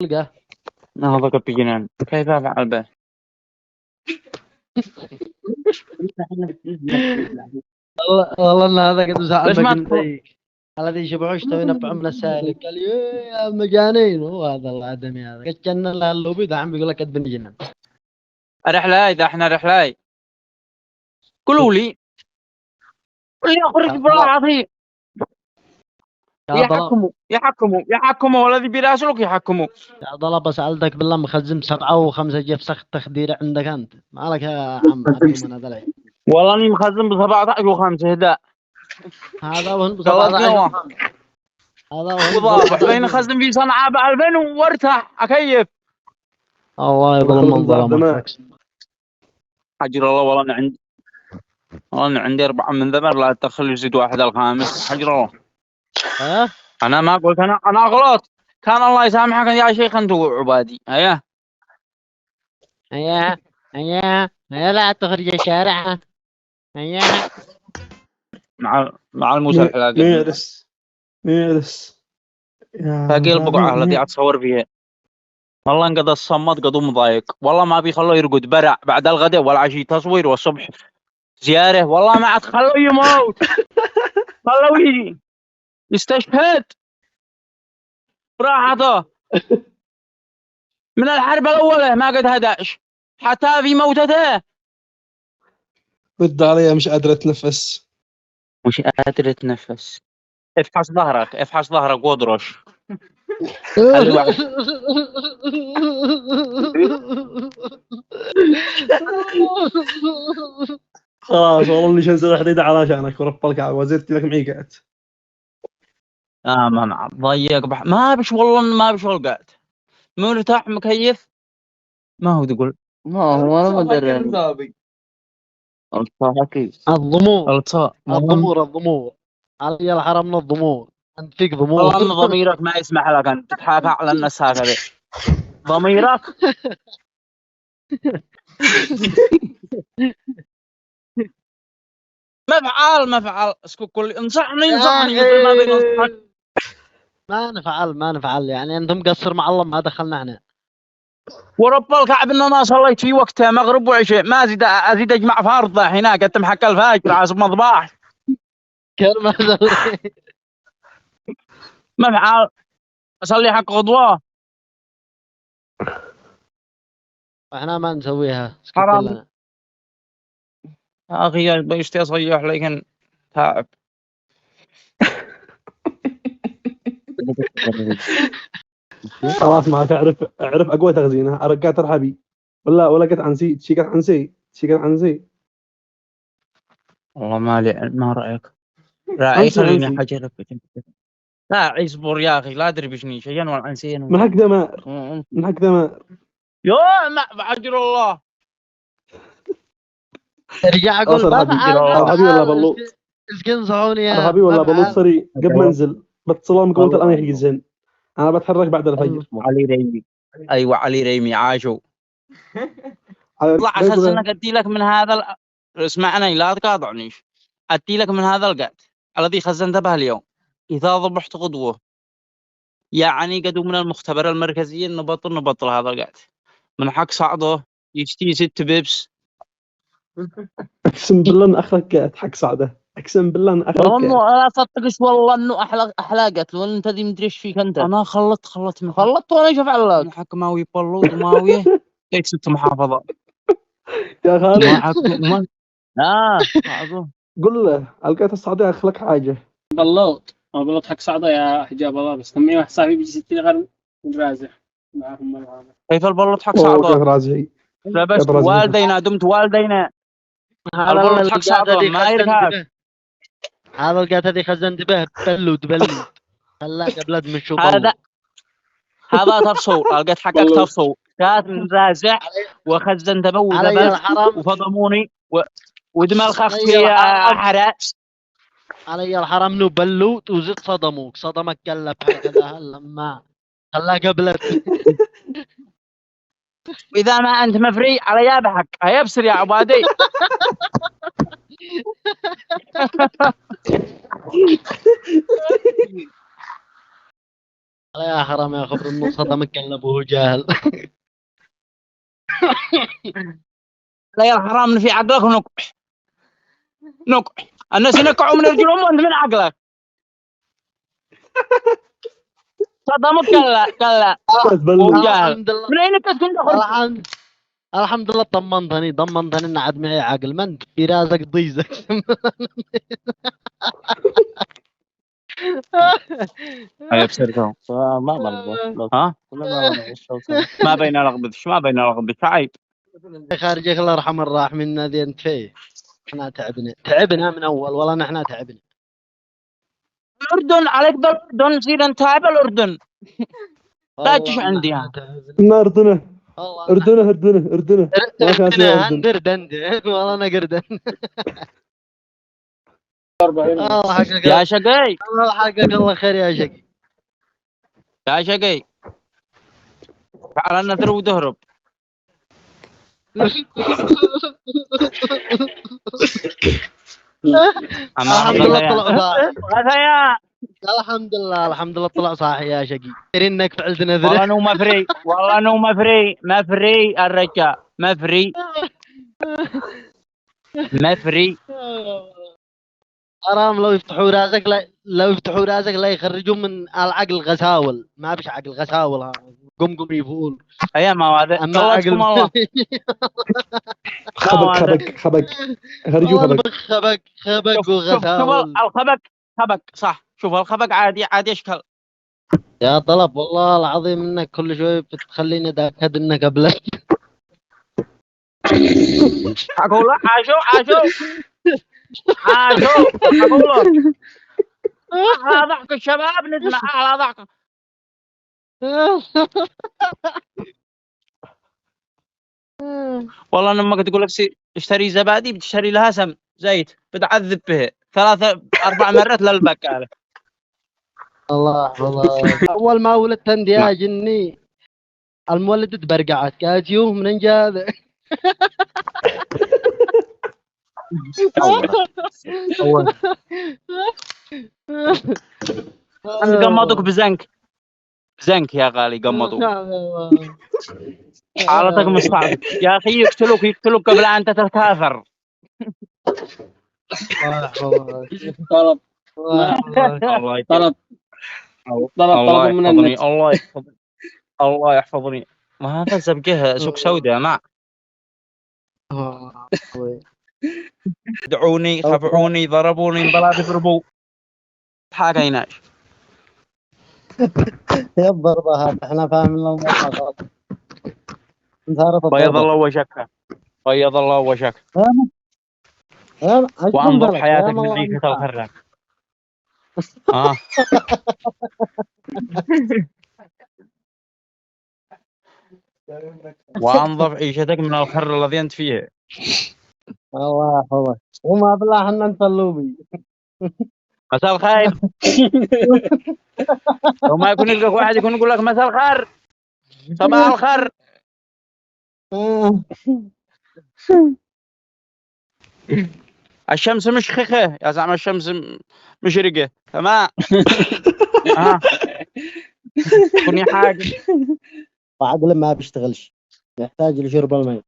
تلقاه نهضك بجنان كيف أفعل به؟ والله ان هذا قد ليش زعل ما بقى تدخل؟ مضايق. الذي شبعوش توي نبع من السالك قال يا مجانين. هو هذا الادمي هذا قد كان له اللوبي ده عم بيقول لك قد بنجنن. رحلاي إذا إحنا رحلاي قولوا لي أخرج يا ضلال براحتي. يا ضلال يحكموا والذي براسلك يحكموا. يا ضلال بسألتك بالله مخزن 7 و5 جفسخ تخدير عندك انت مالك يا عم عبد المنى دلعي. والله إني مخزن ب17 و5 هداء. هذا وهن ب قلت 17 قوام و5. هذا وهن ب وضابح بين 17 خزن في صنعاء ب2000 وارتاح أكيف. الله يظلم دخلت من نزاع ظلمك دماء. أقسم. حجر الله والله أنا عندي 4 من ذبر لا تدخل يزيد واحد الخامس حجر الله. ها أنا ما قلت أنا غلط. كان الله يسامحك يا شيخ أنت وعبادي هيا هيا هيا لا تخرج الشارع. هيا مع المسلح هذا ميرس باقي يا البقعة التي أتصور فيها. والله انقض الصمت قضوا مضايق والله ما بيخلوه يرقد برع بعد الغداء والعشي تصوير والصبح زيارة والله ما عاد خلوه يموت. خلوه يجي يستشهد راحته من الحرب الأولى ما قد هداش حتى في موتته. رد علي مش قادر اتنفس. مش قادر تنفس. افحص ظهرك واضرش. خلي واحد خلاص والله اني شنزل حديدة علشانك ورب الكعبة وزدت لك معيقات. ما ضيق ما بش والله ما بش ولقات مرتاح مكيف. ما هو تقول ما هو انا مدري الضمور الطاء الضمور علي الحرم من الضمور. انت فيك ضمور. والله ان ضميرك ما يسمح لك ان تتحاكى على الناس هكذا. ضميرك مفعال اسكت كل انصحني مثل ما بنصحك. ما نفعل يعني انت مقصر مع الله ما دخلنا احنا. ورب الكعب انه ما صليت في وقتها مغرب وعشاء ما ازيد اجمع فرضه هناك انت محك الفجر عاصم مضباح. كلمة مفعال اصلي حق غضوه احنا ما نسويها حرام كلنا. يا اخي بيشتي اصيح لكن تعب. خلاص ما تعرف اعرف اقوى تخزينه ارقات ارحبي ولا قت عنسي شيكت عنسي. والله ما رايك راعي خليني عنسي حجرك. لا اصبر يا اخي لا ادري بشني شيئا ولا انسيا من حق دماء يا ما عجل الله. ارجع اقول ما فعل ارحبي ولا بلوط اسكن صحوني يا ارحبي ولا ما بلوط فعل. صري قبل ما انزل بتصلهم قولت الان يحجزن. انا بتحرك بعد الفجر. علي ريمي ايوه علي ريمي عاشوا. اطلع ليش اخزنك ادي لك من هذا اسمعني لا تقاطعنيش. ادي لك من هذا القات الذي خزنت به اليوم. اذا ضبحت غدوه يعني قدوا من المختبر المركزي نبطل هذا القات من حق صعده يشتي 6 بيبس. اقسم بالله ان اخرك قاعد حق صعده. اقسم بالله ان اخرك والله قاعد. لا صدقش والله انه احلى قتل وانت دي مدري ايش فيك انت. انا خلطت وانا ايش افعل لك؟ من حق ماوي بلو وماويه ليك 6 محافظات يا خالد ما حق ما قل له القيت الصعدة اخلك حاجه. بلوط حق صعدة يا حجاب الله بس كمية واحد صاحبي بيجي 60 غرب رازح معهم هذا. كيف البلوط حق كيف صعده رازعي لبست والدينا دمت والدينا. هذا البلوط حق صعده ما يركب. هذا القات هذه خزنت به بلد خلاك بلد من شو هذا تفصول القيت حقك تفصول كانت رازع وخزنت به وذبلت وفضموني ودم الخف في حراس. علي الحرم نو بلوت وزد صدمك كلب هكذا لما خلاك بلد. واذا ما انت مفري على يابحك هيبصر يا عبادي. يا حرام يا خبر النص صدمك كلب وهو جاهل. لا يا حرام في عقلك نقح نقح. الناس ينقعوا من رجلهم وانت من عقلك. صدمك كلا وهو جاهل. الحمد لله من اين تكون دخل؟ الحمد لله طمنتني ان عاد معي عقل من في راسك ضيزك. هيا بسرتهم ما مرضى ها ولا ما مرضى الشوط. ما بين لغبتش ما بين لغبتش عيب. خارجك الله يرحم الراح منا ذي انت فيه. احنا تعبنا من اول والله نحن تعبنا. الأردن عليك بالأردن نصير نتابع الأردن. لا تجيش والله عندي نحن ها. تعبنا. أردنه والله أردنه ما كان اسمها اردنا أردن. قردن والله انا قردن. 40 الله حقك يا شقي الله حقك الله خير يا شقي. يا شقي على النثر وتهرب. أما الحمد لله طلع صاحي. غثيا الحمد لله طلع صاحي يا شقي. انك فعلت والله نذره. انه مفري والله انه مفري الرجال مفري. حرام لو يفتحوا راسك لا يخرجوا من العقل غساول. ما فيش عقل غساول ها. قم يفول. ايام ما هذا اما طلعتكم عقل خبك هرجو والله خبك. خبك شوف وغساول. الخبك صح. شوف الخبك عادي اشكال. يا طلب والله العظيم انك كل شوي بتخليني اتاكد انك قبلك. اقول له عاشو اقول له على ضحك الشباب نسمع على ضحك. والله انا امك تقول لك اشتري زبادي بتشتري لها زيت بتعذب به 3-4 مرات للبقاله. الله اول ما ولدت عندي يا جني المولد تبرقعت قالت يوه من جاذ. انت قمضوك بزنك يا غالي قمضوك. حالتك مصعبة يا اخي. يقتلوك قبل ان تتكاثر. طلب الله طلب من يحفظني النت. الله يحفظني. ما هذا زبجه سوق سوداء ما دعوني خفعوني ضربوني بلا يضربوا حاجيناش. يا الضربة هذا احنا فاهم الموضوع غلط. بيض الله وجهك وانظف حياتك من عيشة الخراب. وانظف عيشتك من الخر الذي انت فيه. الله يحفظك وما بالله ان انت اللوبي. مساء الخير. لو ما يكون يلقاك واحد يكون يقول لك مساء الخير صباح الخير. الشمس مشخخة يا زعما الشمس مشرقة تمام. كوني حاجة وعقله ما بيشتغلش يحتاج لشرب الماء.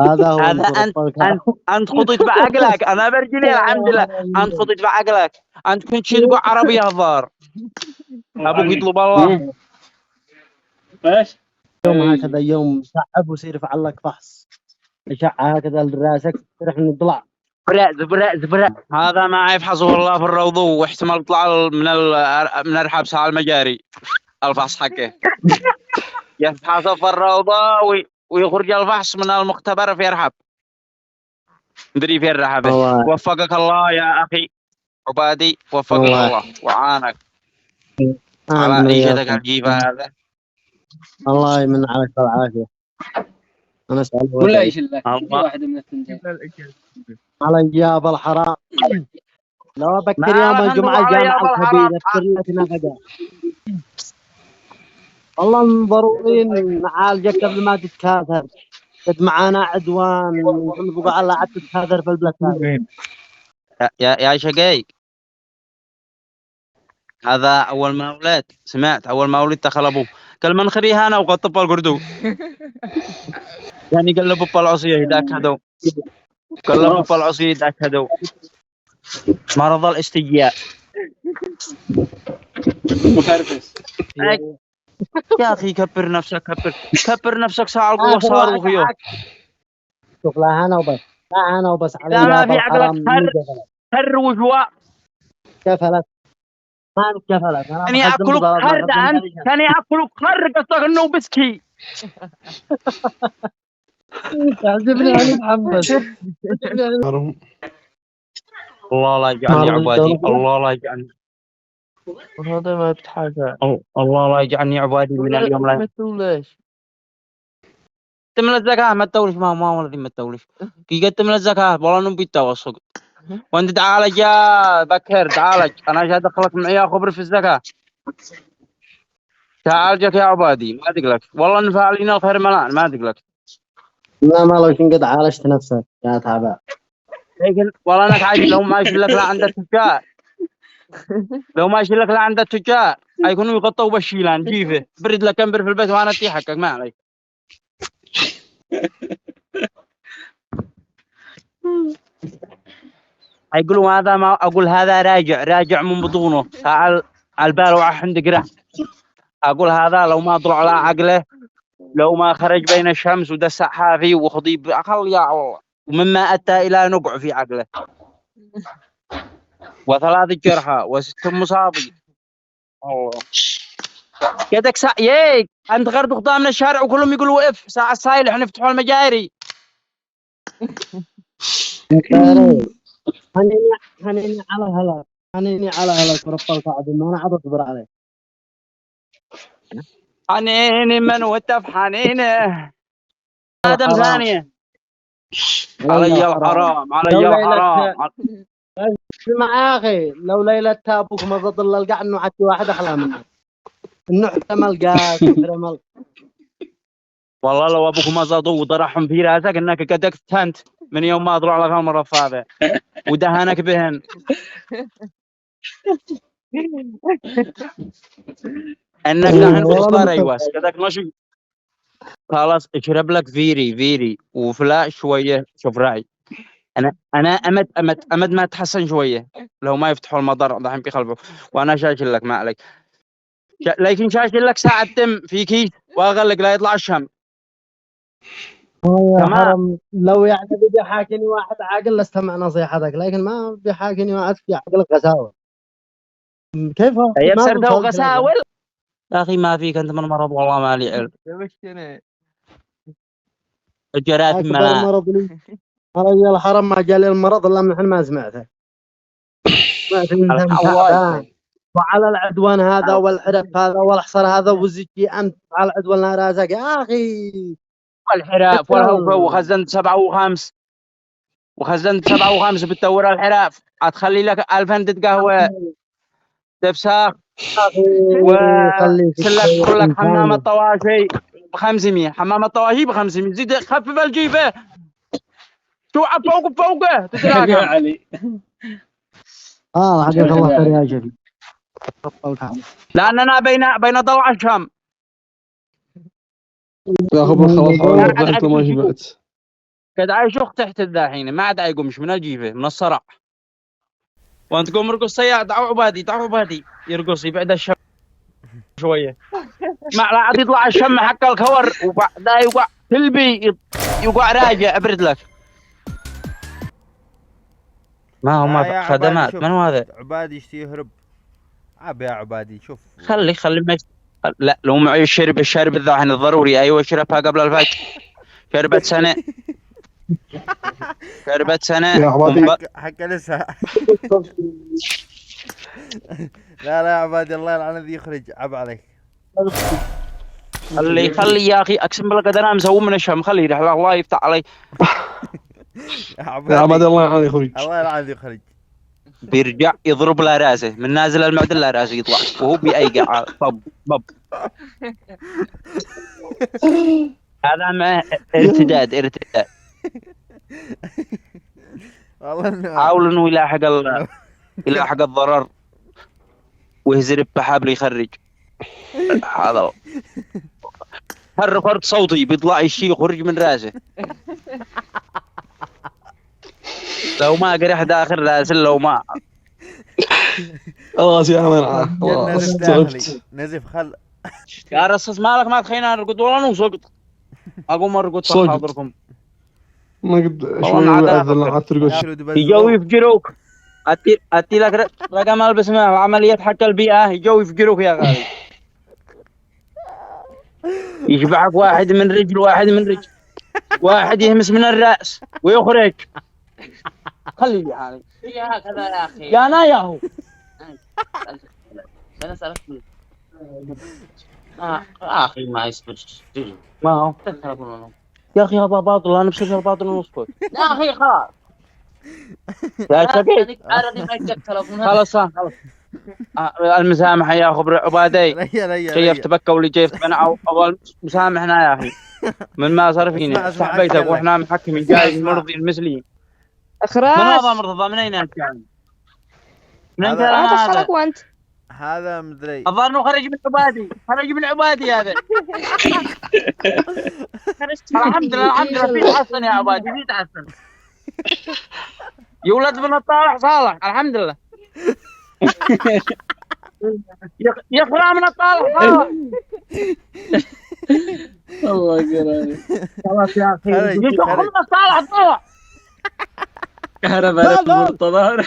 هذا هو أنت خطيت بعقلك. أنا برجلي الحمد لله. أنت خطيت بعقلك. أنت كنت شي تقول عربي هزار. أبوك يطلب الله. ايش؟ يوم هكذا يوم صعب ويصير يفعل لك فحص أشعة هكذا لراسك تروح نطلع زبرة هذا ما يفحصه الله في الروضة واحتمال يطلع من الحبس على المجاري الفحص حقه. يفحصه في الروضة ويخرج الفحص من المختبر في رحب. مدري في الرحب. وفقك الله يا أخي عبادي. وفقك الله وعانك على عيشتك الجيفة هذا. الله يمن عليك بالعافية. أنا أسأل ولا إيش الله واحد من الثنتين على الجاب الحرام. لو بكر يوم الجمعة جامعة الكبيرة أذكر لك نفقة. والله ضروري نعالجك قبل ما تتكاثر. قد معانا عدوان ونبقى على عد تتكاثر في البلاد. يا شقي هذا اول ما ولد سمعت اول ما ولد دخل ابوه قال من خريهانا وقد طب القردو يعني قال له بابا العصيه ذاك هدو قال له بابا العصيه ذاك هدو مرض الاستجياء مكرفس. يا اخي كبر نفسك كبر نفسك ساعة القوة صاروخ يو شوف لا انا وبس، لا انا وبس علي لا ما يا في عقلك بالحرام. هر وجواء كفلت ما كفلت انا كان بخدم ياكلك بضرب خرد بخدم انت عليك. كان ياكلك خرد قصدك انه بسكي تعجبني علي محمد. تعجبني علي معروف. الله لا يجعلني عبادي الله لا يجعلني هذا ما بتحاجة الله لا يجعلني عبادي من اليوم لا ليش تمل الزكاة ما تدولش ما ولدي ما تدولش كي قد تمل الزكاة والله نبي التوسق وانت تعالج يا بكر تعالج انا جاي ادخلك معي خبر في الزكاة تعالجك يا عبادي ما تقلق والله نفعلين الخير ملان ما تقلق لا ما لو كنت قد عالجت نفسك يا تعبان. لكن والله انك عايش لو ما يشيلك لا عند التجار لو ما يشيلك لا عند التجار هيكونوا يغطوا بالشيلان جيفه برد لك امبر في البيت وانا اتي حقك ما عليك هيقولوا هذا ما اقول هذا راجع من بطونه على البال وعند قرح اقول هذا لو ما طلع على عقله لو ما خرج بين الشمس ودس حافي وخضيب اخل يا الله ومما اتى الى نقع في عقله وثلاث جرحى وست مصابين الله يدك ييك انت غير تقطع من الشارع وكلهم يقولوا وقف ساعة السايل احنا نفتحوا المجاري حنيني على هلاك حنيني على هلاك ورب القاعد ما انا عاد اصبر عليه. حنيني من وتف حنينه ادم ثانيه علي الحرام علي الحرام اسمع يا اخي لو ليلة ابوك ما ظل القاع انه حتى واحد احلى منك انه احتمل قاس احتمل. والله لو ابوك ما زادوا وضرحهم في راسك انك قدك تنت من يوم ما طلعوا على المرض هذا ودهنك بهن انك دهن بصدار ايواس قدك ماشي خلاص اشرب لك فيري وفلا شويه شوف راعي انا امد ما تحسن شويه لو ما يفتحوا المضر دحين بيخلفوا وانا شاشل لك ما عليك لكن شاشل لك ساعه دم في كيس واغلق لا يطلع الشم يا حرام لو يعني بدي حاكيني واحد عاقل لاستمع نصيحتك لكن ما بيحاكيني واحد في عقل غساوه كيف هي بسرده وغساول يا اخي ما فيك انت من مرض والله ما لي علم الجراثيم اكبر مرض لي يا الحرام ما جالي المرض الا من حين ما سمعته وعلى العدوان هذا والحرف هذا والحصر هذا وزكي انت على العدوان راسك يا اخي والحراف والهوفه وخزنت 7 و5 بتدور الحراف هتخلي لك 1000 هندة قهوه تفسخ وسلك كلك حمام الطواشي ب500 حمام الطواشي ب500 زيد خفف الجيبه شو فوقه تتراكم يا علي حقك الله خير يا جدي لاننا بين ضلع الشام يا خبر خلاص ضحك ما شبعت قد عايش اخت تحت الداحين ما عاد يقومش من الجيفه من الصرع وانت قوم ارقص سياء دعوا عبادي يرقص يبعد الشم شويه ما لا عاد يطلع الشم حق الكور وبعدها يوقع تلبي يوقع راجع ابرد لك ما هم خدمات من هو هذا عبادي يشتي يهرب عاب يا عبادي شوف خلي ما لا لو معي الشرب الذاحن الضروري ايوه شربها قبل الفجر شربت سنه يا عبادي حق لسه لا يا عبادي الله يلعن ذي يخرج عب عليك خلي يا اخي اقسم بالله قد انا مسوي من الشام خلي يروح الله يفتح علي يا عبادي الله يلعن يخرج الله يلعن ذي يخرج بيرجع يضرب له راسه من نازل المعدن له راسه يطلع وهو بيأيقع طب هذا مع ارتداد والله حاول انه يلاحق الضرر ويهزر بحبل يخرج. هذا فرق صوتي بيطلع الشيء يخرج من راسه. لو ما قرح داخل راس لو ما خلاص يا عمر نزف داخلي نزف خل. يا رصص مالك ما تخينا نرقد ولا نوصقط. اقوم ارقد صقط. حاضركم. ما قد والله شوي عاد أذن أفكر. عطرقش. ياكلوا دبزوق. يجوا يفجروك. اتي لك رقم البس معه عملية حق البيئة يجوا يفجروك يا غالي. يشبعك واحد من رجل واحد من رجل. واحد يهمس من الرأس ويخرج. خلي يعني هي هكذا يا أخي. يا نا يا هو. أنا سألت أخي ما يصبر. ما هو يا اخي هذا باطل انا بسجل الباطل ونسكت. يا أخي خلاص. يا شقيق أنا ما يجيك تلفون. خلاص خلاص. المسامحة يا اخو عبادي. ريا كيف تبكى واللي كيف تبنى اول مسامحنا يا اخي من ما صار فينا اسمع افتح أتكلم. بيتك واحنا محكمين جاي اسمع. مرضي المثلي. من اخراج هذا مرتضى من اين انت يعني؟ من انت هذا- ما هذا؟ دخلك وانت هذا مدري. الظاهر انه خرج من عبادي خرج من عبادي هذا. الحمد لله الحمد لله في تحسن يا عبادي في تحسن. يولد من الطالح صالح الحمد لله. يخرى من الطالح صالح. الله يقرأني. خلاص يا اخي خرج. يشخ من الطالح طلع. كهرباء مرتضى.